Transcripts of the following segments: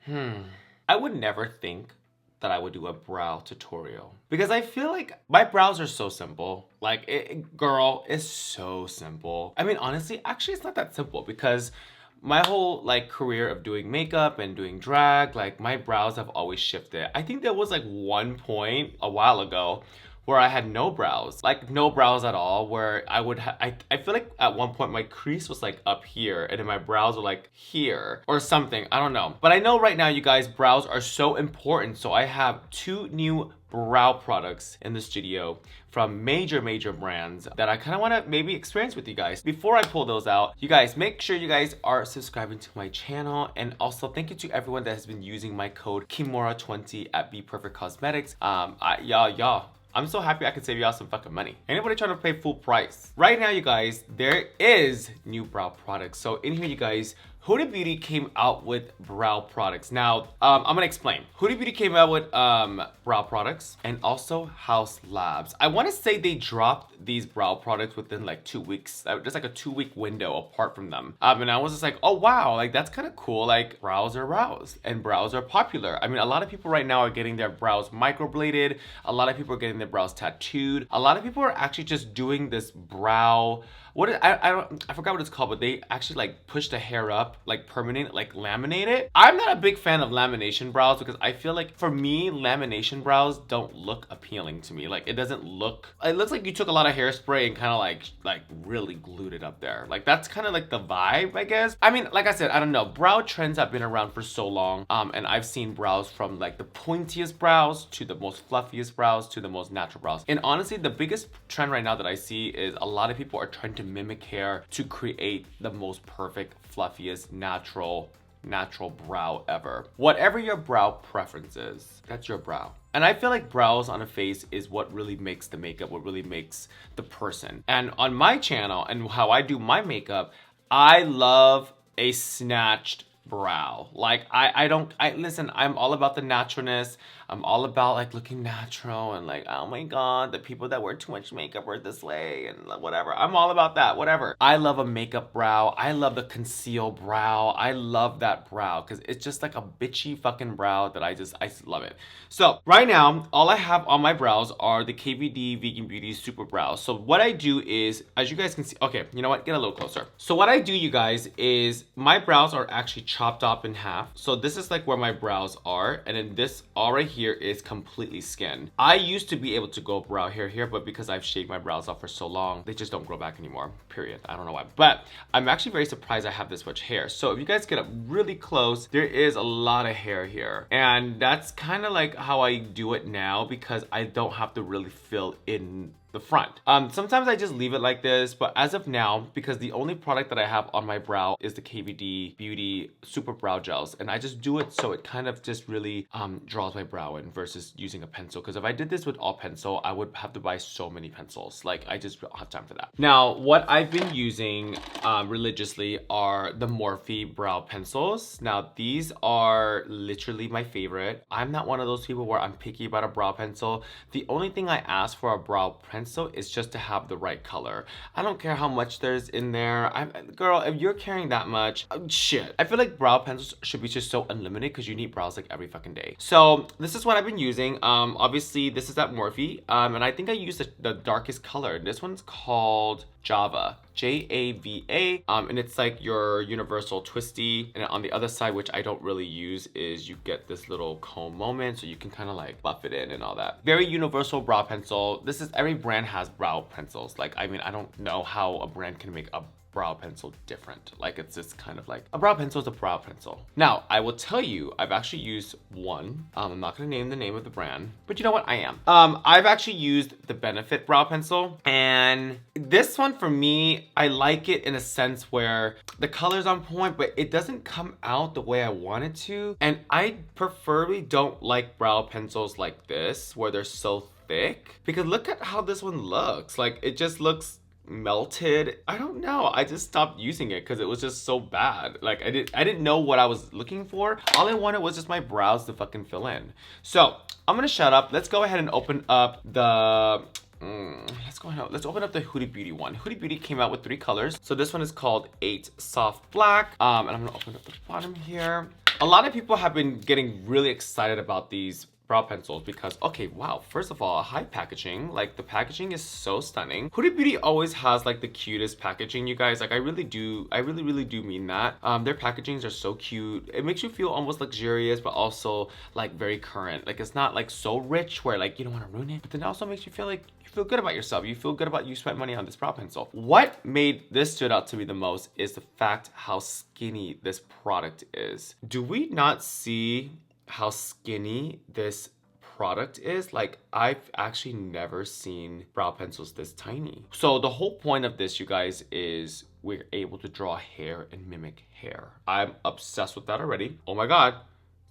I would never think that I would do a brow tutorial because I feel like my brows are so simple. Like, girl, it's so simple. I mean, honestly, actually, it's not that simple because my whole like career of doing makeup and doing drag, like my brows have always shifted. I think there was like one point a while ago where I had no brows, like no brows at all, where I would I feel like at one point my crease was like up here and then my brows were like here or something, I don't know. But I know right now, you guys, brows are so important. So I have two new brow products in the studio from major brands that I kind of want to maybe experience with you guys. Before I pull those out, you guys, make sure you guys are subscribing to my channel, and also thank you to everyone that has been using my code Kimora20 at BPERFECT Cosmetics. Y'all, I'm so happy I could save y'all some fucking money. Anybody trying to pay full price? Right now, you guys, there is new brow products. So in here, you guys, Huda Beauty came out with brow products. Now, I'm gonna explain. Huda Beauty came out with brow products and also HAUS Labs. I wanna say they dropped these brow products within like 2 weeks. Just like a 2-week window apart from them. And I was just like, oh wow, like that's kind of cool. Like brows are brows and brows are popular. I mean, a lot of people right now are getting their brows microbladed. A lot of people are getting their brows tattooed. A lot of people are actually just doing this brow, I forgot what it's called, but they actually like push the hair up, like permanent, like laminate it. I'm not a big fan of lamination brows because I feel like for me, lamination brows don't look appealing to me. Like it doesn't look, it looks like you took a lot of hairspray and kind of like really glued it up there. Like that's kind of like the vibe, I guess. I mean, like I said, I don't know. Brow trends have been around for so long. And I've seen brows from like the pointiest brows to the most fluffiest brows to the most natural brows. And honestly, the biggest trend right now that I see is a lot of people are trying to mimic hair to create the most perfect, fluffiest, natural brow ever. Whatever your brow preference is, that's your brow. And I feel like brows on a face is what really makes the makeup, what really makes the person. And on my channel and how I do my makeup, I love a snatched brow. Like listen, I'm all about the naturalness. I'm all about like looking natural and like, oh my god, the people that wear too much makeup are this way and whatever. I'm all about that, whatever. I love a makeup brow. I love the conceal brow. I love that brow because it's just like a bitchy fucking brow that I love it. So right now, all I have on my brows are the KVD Vegan Beauty Super Brows. So what I do is, as you guys can see, okay, you know what? Get a little closer. So what I do, you guys, is my brows are actually chopped off in half. So this is like where my brows are, and then this all right here is completely skin. I used to be able to go brow hair here, but because I've shaved my brows off for so long, they just don't grow back anymore, period. I don't know why, but I'm actually very surprised I have this much hair. So if you guys get up really close, there is a lot of hair here, and that's kind of like how I do it now because I don't have to really fill in the front. Sometimes I just leave it like this, but as of now, because the only product that I have on my brow is the KVD Beauty Super Brow Gels, and I just do it so it kind of just really draws my brow in versus using a pencil, because if I did this with all pencil, I would have to buy so many pencils. Like, I just don't have time for that. Now, what I've been using religiously are the Morphe brow pencils. Now, these are literally my favorite. I'm not one of those people where I'm picky about a brow pencil. The only thing I ask for a brow pencil is just to have the right color. I don't care how much there's in there. Girl, if you're carrying that much, shit. I feel like brow pencils should be just so unlimited because you need brows like every fucking day. So this is what I've been using. Obviously this is at Morphe, and I think I used the darkest color. This one's called Java, Java, and it's like your universal twisty. And on the other side, which I don't really use, is you get this little comb moment, so you can kind of like buff it in and all that. Very universal brow pencil. This is, every brand has brow pencils. Like, I mean, I don't know how a brand can make a brow pencil different. Like, it's just kind of like a brow pencil is a brow pencil. Now, I will tell you, I've actually used one. I'm not gonna name the name of the brand, but you know what? I am. I've actually used the Benefit brow pencil, and this one for me, I like it in a sense where the color's on point, but it doesn't come out the way I want it to. And I preferably don't like brow pencils like this, where they're so thick, because look at how this one looks. Like, it just looks melted. I don't know, I just stopped using it because it was just so bad. Like, I didn't know what I was looking for. All I wanted was just my brows to fucking fill in. So I'm gonna shut up. Let's go ahead and open up the let's open up the Huda Beauty one. Huda Beauty came out with 3 colors. So this one is called 8 Soft Black. And I'm gonna open up the bottom here. A lot of people have been getting really excited about these brow pencils because, okay, wow, first of all, high packaging. Like, the packaging is so stunning. Huda Beauty always has like the cutest packaging, you guys. Like, I really really do mean that. Their packagings are so cute. It makes you feel almost luxurious, but also like very current. Like, it's not like so rich where like you don't want to ruin it, but then it also makes you feel like you feel good about yourself. You feel good about you spent money on this brow pencil. What made this stood out to me the most is the fact how skinny this product is. Do we not see how skinny this product is? Like, I've actually never seen brow pencils this tiny. So the whole point of this, you guys, is we're able to draw hair and mimic hair. I'm obsessed with that already. Oh my god,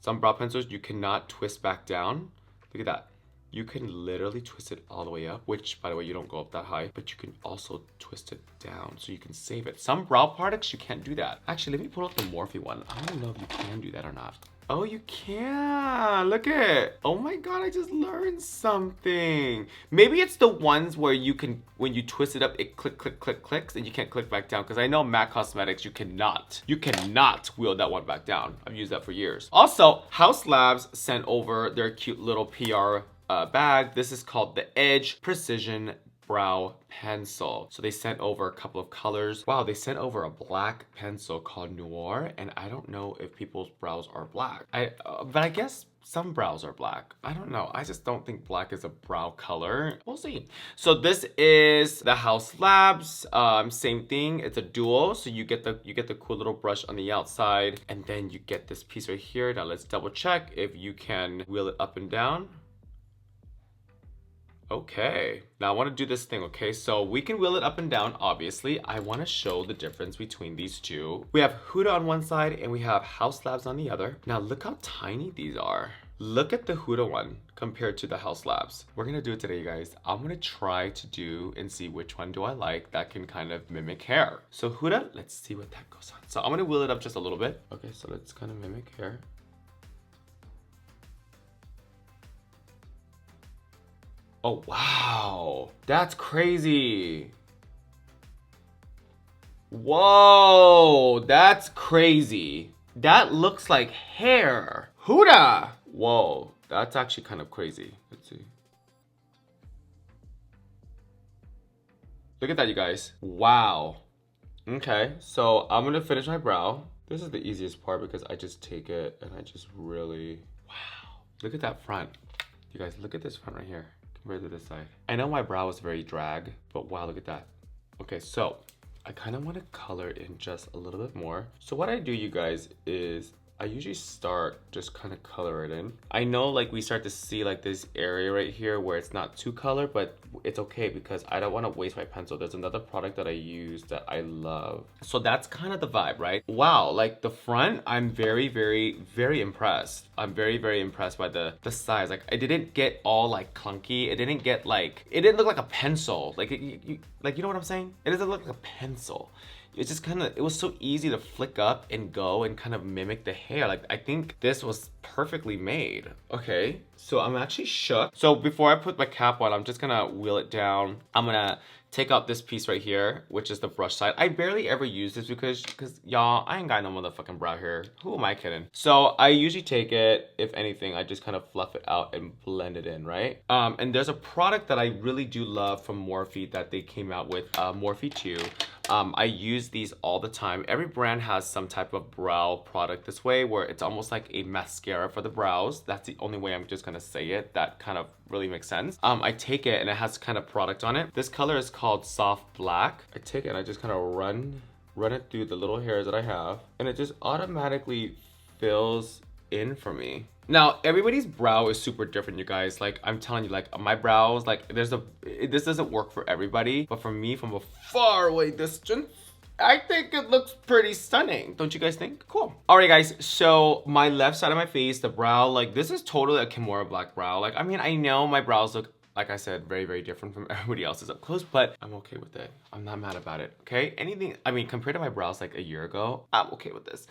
some brow pencils you cannot twist back down. Look at that. You can literally twist it all the way up, which, by the way, you don't go up that high, but you can also twist it down so you can save it. Some brow products, you can't do that. Actually, let me pull out the Morphe one. I don't know if you can do that or not. Oh, you can. Look at it. Oh my god, I just learned something. Maybe it's the ones where you can, when you twist it up, it clicks, and you can't click back down. Because I know MAC Cosmetics, you cannot wheel that one back down. I've used that for years. Also, Haus Labs sent over their cute little PR bag. This is called the Edge Precision Brow Pencil. So they sent over a couple of colors. Wow, they sent over a black pencil called Noir, and I don't know if people's brows are black. But I guess some brows are black. I don't know. I just don't think black is a brow color. We'll see. So this is the Haus Labs. Same thing. It's a duo. So you get the cool little brush on the outside, and then you get this piece right here. Now let's double check if you can wheel it up and down. Okay, now I want to do this thing, okay? So we can wheel it up and down, obviously. I want to show the difference between these two. We have Huda on one side and we have Haus Labs on the other. Now look how tiny these are. Look at the Huda one compared to the Haus Labs. We're gonna do it today, you guys. I'm gonna try to do and see which one do I like that can kind of mimic hair. So Huda, let's see what that goes on. So I'm gonna wheel it up just a little bit. Okay, so let's kind of mimic hair. Oh, wow. That's crazy. Whoa, that's crazy. That looks like hair. Huda. Whoa, that's actually kind of crazy. Let's see. Look at that, you guys. Wow. Okay, so I'm gonna finish my brow. This is the easiest part because I just take it and I just really, wow. Look at that front. You guys, look at this front right here. Compared to this side. I know my brow is very drag, but wow, look at that. Okay, so I kind of want to color in just a little bit more. So what I do, you guys, is I usually start just kind of color it in. I know like we start to see like this area right here where it's not too colored, but it's okay because I don't want to waste my pencil. There's another product that I use that I love. So that's kind of the vibe, right? Wow, like the front, I'm very impressed. I'm very impressed by the size. Like, it didn't get all like clunky. It didn't get like, it didn't look like a pencil. Like, you know what I'm saying? It doesn't look like a pencil. It's just kind of, it was so easy to flick up and go and kind of mimic the hair. Like, I think this was perfectly made. Okay, so I'm actually shook. So before I put my cap on, I'm just gonna wheel it down. I'm gonna take out this piece right here, which is the brush side. I barely ever use this because y'all, I ain't got no motherfucking brow hair. Who am I kidding? So I usually take it, if anything, I just kind of fluff it out and blend it in, right? And there's a product that I really do love from Morphe that they came out with, Morphe 2. I use these all the time. Every brand has some type of brow product this way where it's almost like a mascara for the brows. That's the only way I'm just gonna say it. That kind of really makes sense. I take it and it has kind of product on it. This color is called Soft Black. I take it and I just kind of run it through the little hairs that I have, and it just automatically fills in for me. Now, everybody's brow is super different, you guys. Like, I'm telling you, like, my brows, like, this doesn't work for everybody, but for me, from a far away distance, I think it looks pretty stunning. Don't you guys think? Cool. All right, guys, so my left side of my face, the brow, like, this is totally a Kimora Blac brow. Like, I mean, I know my brows look, like I said, very different from everybody else's up close, but I'm okay with it. I'm not mad about it, okay? Anything, I mean, compared to my brows like a year ago, I'm okay with this.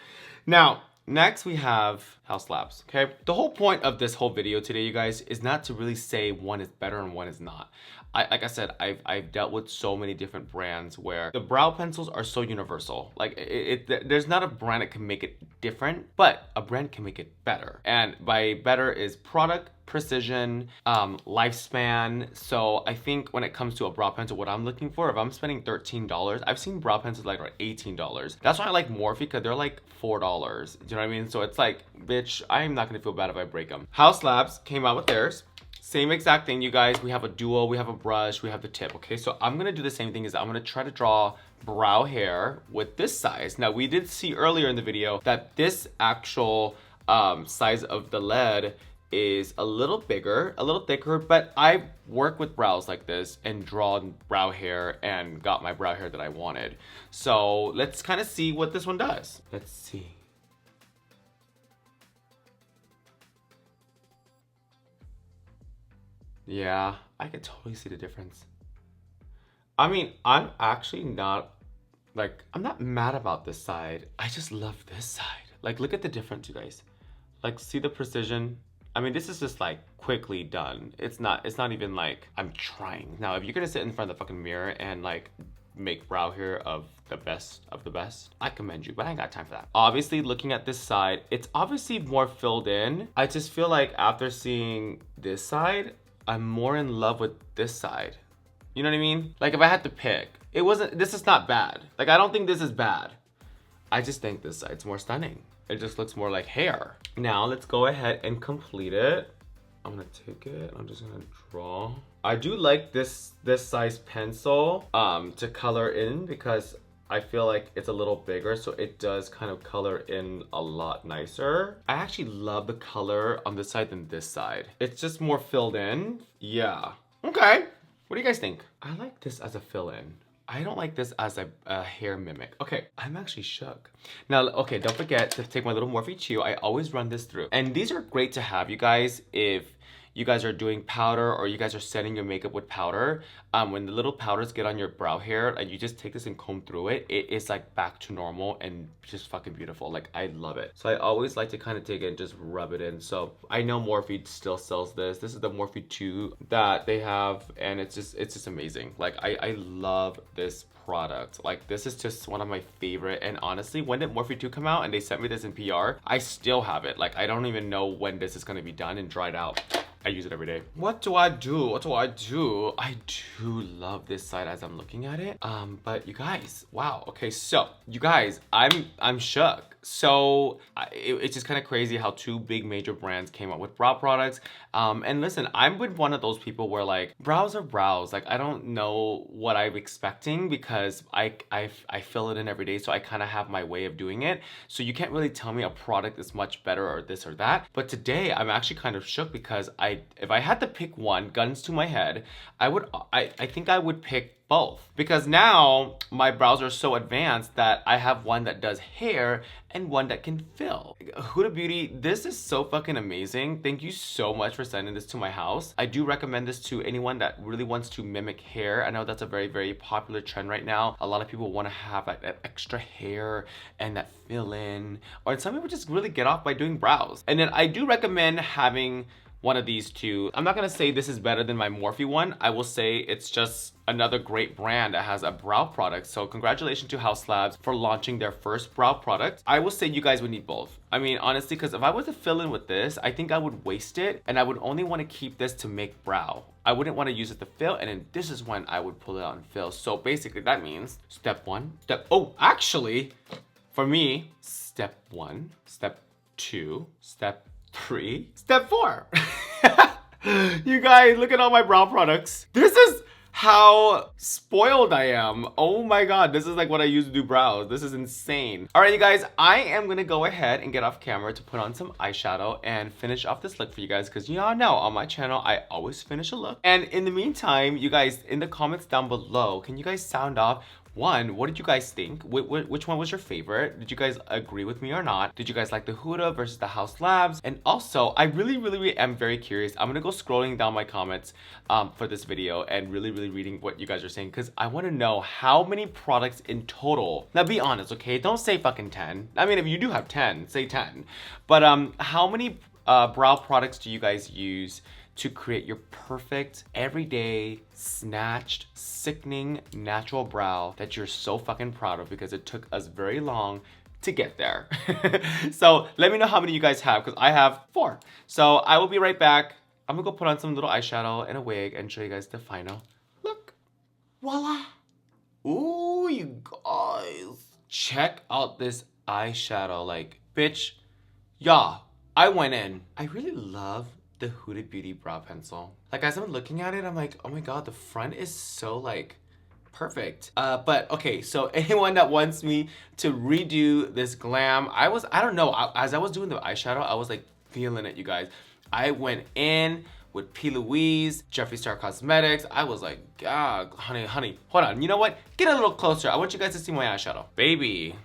Now, Next, we have HAUS Labs, okay? The whole point of this whole video today, you guys, is not to really say one is better and one is not. Like I said, I've dealt with so many different brands where the brow pencils are so universal. Like, there's not a brand that can make it different, but a brand can make it better. And by better is product, precision, lifespan. So I think when it comes to a brow pencil, what I'm looking for, if I'm spending $13, I've seen brow pencils like $18. That's why I like Morphe, because they're like $4. Do you know what I mean? So it's like, bitch, I'm not gonna feel bad if I break them. HAUS Labs came out with theirs. Same exact thing, you guys. We have a duo, we have a brush, we have the tip, okay? So I'm gonna do the same thing. Is I'm gonna try to draw brow hair with this size. Now, we did see earlier in the video that this actual size of the lead is a little bigger, a little thicker, but I work with brows like this and drawn brow hair and got my brow hair that I wanted. So let's kind of see what this one does. Let's see. Yeah, I can totally see the difference. I mean, I'm actually not, like, I'm not mad about this side. I just love this side. Like, look at the difference, you guys. Like, see the precision? I mean, this is just like quickly done. It's not even like I'm trying. Now, if you're gonna sit in front of the fucking mirror and like make brow hair of the best, I commend you, but I ain't got time for that. Obviously, looking at this side, it's obviously more filled in. I just feel like after seeing this side, I'm more in love with this side. You know what I mean? Like, if I had to pick, this is not bad. Like, I don't think this is bad. I just think this side's more stunning. It just looks more like hair. Now, let's go ahead and complete it. I'm gonna take it, I'm just gonna draw. I do like this size pencil to color in, because I feel like it's a little bigger, so it does kind of color in a lot nicer. I actually love the color on this side than this side. It's just more filled in. Yeah. Okay. What do you guys think? I like this as a fill-in. I don't like this as a hair mimic. Okay, I'm actually shook. Now, okay, don't forget to take my little Morphe chew. I always run this through. And these are great to have, you guys, if you guys are doing powder or you guys are setting your makeup with powder. When the little powders get on your brow hair and you just take this and comb through it, it is like back to normal and just fucking beautiful. Like, I love it. So I always like to kind of take it and just rub it in. So I know Morphe still sells this. This is the Morphe 2 that they have, and it's just amazing. Like, I love this product. Like, this is just one of my favorite. And honestly, when did Morphe 2 come out and they sent me this in PR, I still have it. Like, I don't even know when this is going to be done and dried out. I use it every day. What do I do? What do I do? I do love this side as I'm looking at it. But you guys, wow. Okay, so you guys, I'm shook. So it's just kind of crazy how two big major brands came out with brow products. And listen, I'm with one of those people where, like, brows are brows. Like, I don't know what I'm expecting, because I fill it in every day, so I kind of have my way of doing it. So you can't really tell me a product is much better or this or that. But today I'm actually kind of shook, because if I had to pick one, guns to my head, I think I would pick both, because now my brows are so advanced that I have one that does hair and one that can fill. Huda Beauty, this is so fucking amazing. Thank you so much for sending this to my house. I do recommend this to anyone that really wants to mimic hair. I know that's a very, very popular trend right now. A lot of people want to have that extra hair and that fill in, or some people just really get off by doing brows. And then I do recommend having one of these two. I'm not gonna say this is better than my Morphe one. I will say it's just another great brand that has a brow product. So congratulations to HAUS Labs for launching their first brow product. I will say you guys would need both. I mean, honestly, because if I was to fill in with this, I think I would waste it, and I would only want to keep this to make brow. I wouldn't want to use it to fill, and then this is when I would pull it out and fill. So basically that means step one, actually, for me, step 1, step 2, step 3, step 4. You guys, look at all my brow products. This is how spoiled I am. Oh my god, this is like what I use to do brows. This is insane. All right, you guys, I am gonna go ahead and get off camera to put on some eyeshadow and finish off this look for you guys, because y'all know on my channel I always finish a look. And in the meantime, you guys, in the comments down below, can you guys sound off One, what did you guys think? Which one was your favorite? Did you guys agree with me or not? Did you guys like the Huda versus the HAUS Labs? And also, I really am very curious. I'm gonna go scrolling down my comments for this video and really reading what you guys are saying, because I want to know how many products in total. Now be honest, okay? Don't say fucking 10. I mean, if you do have 10, say 10. But how many brow products do you guys use to create your perfect, everyday, snatched, sickening, natural brow that you're so fucking proud of, because it took us very long to get there? So let me know how many you guys have, because I have 4. So I will be right back. I'm gonna go put on some little eyeshadow and a wig and show you guys the final look. Voila! Ooh, you guys. Check out this eyeshadow. Like, bitch, yeah, I went in. I really love the Huda Beauty brow pencil. Like, as I'm looking at it, I'm like, oh my god, the front is so like perfect. But okay, so anyone that wants me to redo this glam, I don't know, as I was doing the eyeshadow, I was like feeling it, you guys. I went in with P.LOUISE, Jeffree Star Cosmetics. I was like, God, honey, hold on. You know what? Get a little closer. I want you guys to see my eyeshadow. Baby,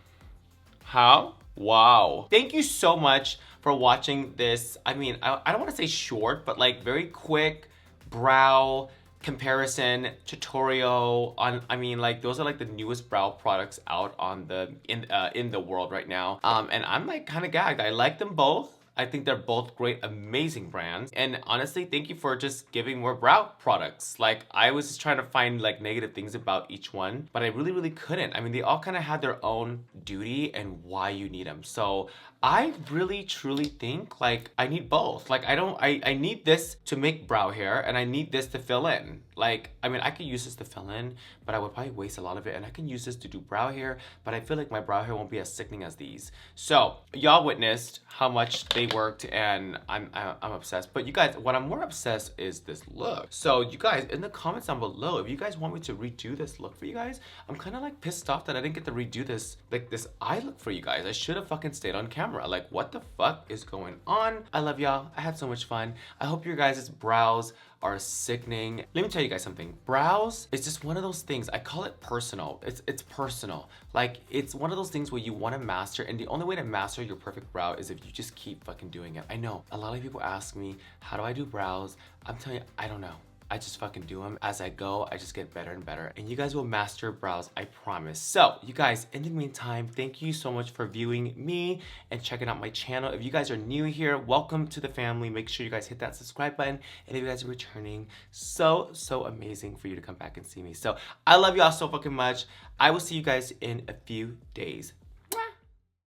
how? Wow. Thank you so much for watching this. I mean, I don't want to say short, but like very quick brow comparison tutorial on, I mean, like those are like the newest brow products out on the in the world right now. And I'm like kind of gagged. I like them both. I think they're both great, amazing brands. And honestly, thank you for just giving more brow products. Like, I was just trying to find like negative things about each one, but I really couldn't. I mean, they all kind of had their own duty and why you need them. So I really truly think like I need both. Like, I need this to make brow hair and I need this to fill in. Like, I mean, I could use this to fill in, but I would probably waste a lot of it. And I can use this to do brow hair, but I feel like my brow hair won't be as sickening as these. So y'all witnessed how much they worked, and I'm obsessed. But you guys, what I'm more obsessed is this look. So you guys, in the comments down below, if you guys want me to redo this look for you guys, I'm kind of like pissed off that I didn't get to redo this, like this eye look for you guys. I should have fucking stayed on camera. Like, what the fuck is going on? I love y'all. I had so much fun. I hope your guys' brows are sickening. Let me tell you guys something. Brows is just one of those things. I call it personal. It's personal. Like, it's one of those things where you want to master, and the only way to master your perfect brow is if you just keep fucking doing it. I know a lot of people ask me, how do I do brows? I'm telling you, I don't know. I just fucking do them. As I go, I just get better and better. And you guys will master brows, I promise. So, you guys, in the meantime, thank you so much for viewing me and checking out my channel. If you guys are new here, welcome to the family. Make sure you guys hit that subscribe button. And if you guys are returning, so amazing for you to come back and see me. So, I love y'all so fucking much. I will see you guys in a few days.